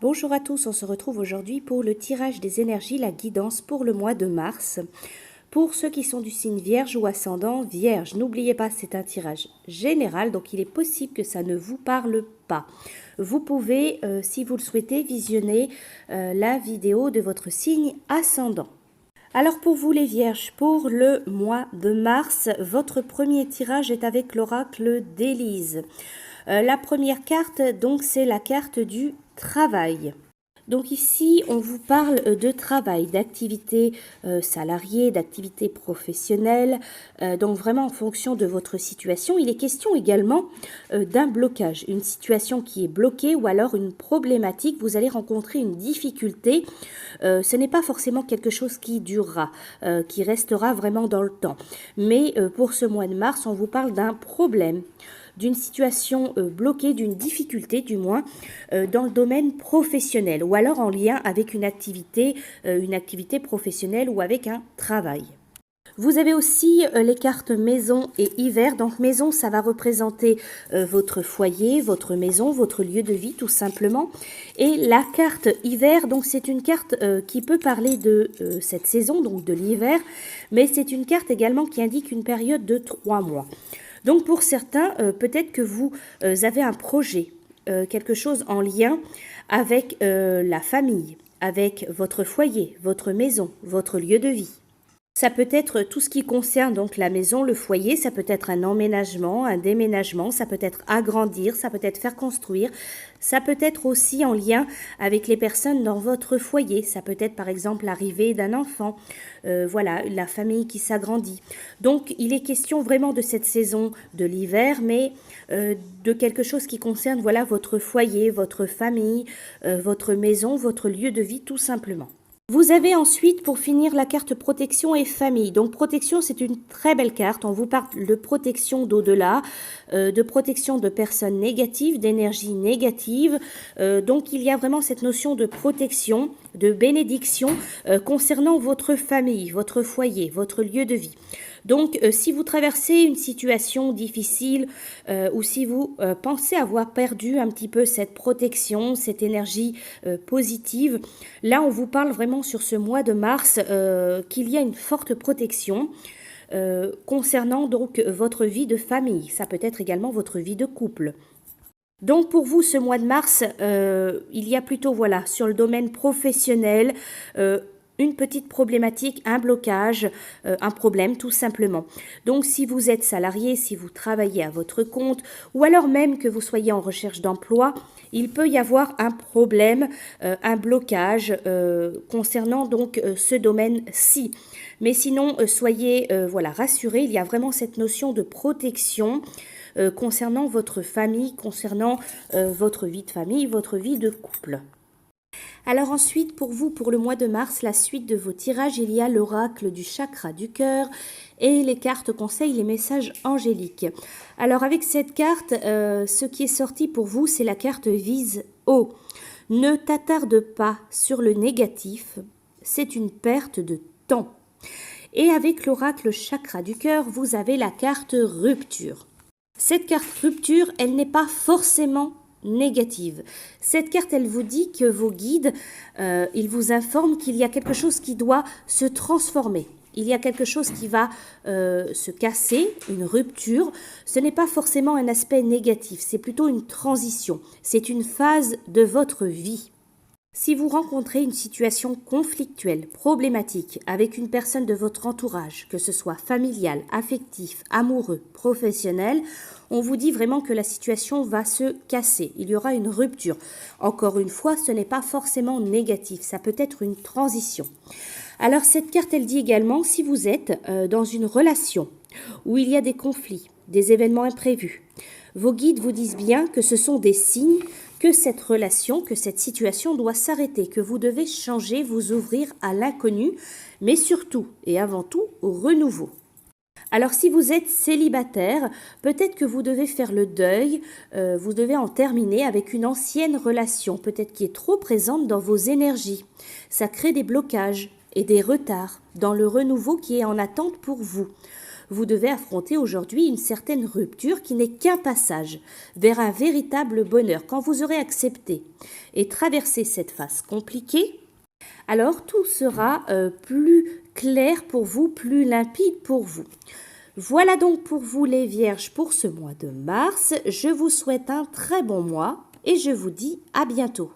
Bonjour à tous, on se retrouve aujourd'hui pour le tirage des énergies, la guidance pour le mois de mars. Pour ceux qui sont du signe Vierge ou ascendant Vierge, n'oubliez pas, c'est un tirage général, donc il est possible que ça ne vous parle pas. Vous pouvez, si vous le souhaitez, visionner la vidéo de votre signe ascendant. Alors pour vous les Vierges, pour le mois de mars, votre premier tirage est avec l'oracle d'Élise. La première carte, donc, c'est la carte du travail. Donc ici, on vous parle de travail, d'activité salariée, d'activité professionnelle. Donc vraiment en fonction de votre situation. Il est question également d'un blocage, une situation qui est bloquée ou alors une problématique. Vous allez rencontrer une difficulté. Ce n'est pas forcément quelque chose qui durera, qui restera vraiment dans le temps. Mais pour ce mois de mars, on vous parle d'un problème, d'une situation bloquée, d'une difficulté du moins, dans le domaine professionnel ou alors en lien avec une activité professionnelle ou avec un travail. Vous avez aussi les cartes maison et hiver. Donc maison, ça va représenter votre foyer, votre maison, votre lieu de vie tout simplement. Et la carte hiver, donc c'est une carte qui peut parler de cette saison, donc de l'hiver, mais c'est une carte également qui indique une période de 3 mois. Donc pour certains, peut-être que vous avez un projet, quelque chose en lien avec la famille, avec votre foyer, votre maison, votre lieu de vie. Ça peut être tout ce qui concerne donc la maison, le foyer, ça peut être un emménagement, un déménagement, ça peut être agrandir, ça peut être faire construire, ça peut être aussi en lien avec les personnes dans votre foyer, ça peut être par exemple l'arrivée d'un enfant, voilà, la famille qui s'agrandit. Donc il est question vraiment de cette saison de l'hiver, mais de quelque chose qui concerne voilà votre foyer, votre famille, votre maison, votre lieu de vie tout simplement. Vous avez ensuite, pour finir, la carte protection et famille. Donc protection, c'est une très belle carte. On vous parle de protection d'au-delà, de protection de personnes négatives, d'énergie négative. Donc il y a vraiment cette notion de protection, de bénédiction concernant votre famille, votre foyer, votre lieu de vie. Donc, si vous traversez une situation difficile ou si vous pensez avoir perdu un petit peu cette protection, cette énergie positive, là, on vous parle vraiment sur ce mois de mars qu'il y a une forte protection concernant donc votre vie de famille. Ça peut être également votre vie de couple. Donc pour vous, ce mois de mars, il y a plutôt voilà sur le domaine professionnel une petite problématique, un blocage, un problème tout simplement. Donc si vous êtes salarié, si vous travaillez à votre compte ou alors même que vous soyez en recherche d'emploi, il peut y avoir un problème, un blocage concernant donc ce domaine-ci. Mais sinon, soyez voilà rassurés, il y a vraiment cette notion de protection concernant votre famille, concernant votre vie de famille, votre vie de couple. Alors ensuite, pour vous, pour le mois de mars, la suite de vos tirages, il y a l'oracle du chakra du cœur et les cartes conseils, les messages angéliques. Alors avec cette carte, ce qui est sorti pour vous, c'est la carte vise haut. Ne t'attarde pas sur le négatif, c'est une perte de temps. Et avec l'oracle chakra du cœur, vous avez la carte rupture. Cette carte rupture, elle n'est pas forcément négative. Cette carte, elle vous dit que vos guides, ils vous informent qu'il y a quelque chose qui doit se transformer. Il y a quelque chose qui va se casser, une rupture. Ce n'est pas forcément un aspect négatif, c'est plutôt une transition. C'est une phase de votre vie. Si vous rencontrez une situation conflictuelle, problématique, avec une personne de votre entourage, que ce soit familial, affectif, amoureux, professionnel, on vous dit vraiment que la situation va se casser. Il y aura une rupture. Encore une fois, ce n'est pas forcément négatif, ça peut être une transition. Alors cette carte, elle dit également, si vous êtes dans une relation où il y a des conflits, des événements imprévus, vos guides vous disent bien que ce sont des signes que cette relation, que cette situation doit s'arrêter, que vous devez changer, vous ouvrir à l'inconnu, mais surtout et avant tout au renouveau. Alors si vous êtes célibataire, peut-être que vous devez faire le deuil, vous devez en terminer avec une ancienne relation, peut-être qui est trop présente dans vos énergies. Ça crée des blocages et des retards dans le renouveau qui est en attente pour vous. Vous devez affronter aujourd'hui une certaine rupture qui n'est qu'un passage vers un véritable bonheur. Quand vous aurez accepté et traversé cette phase compliquée, alors tout sera plus clair pour vous, plus limpide pour vous. Voilà donc pour vous les Vierges pour ce mois de mars. Je vous souhaite un très bon mois et je vous dis à bientôt.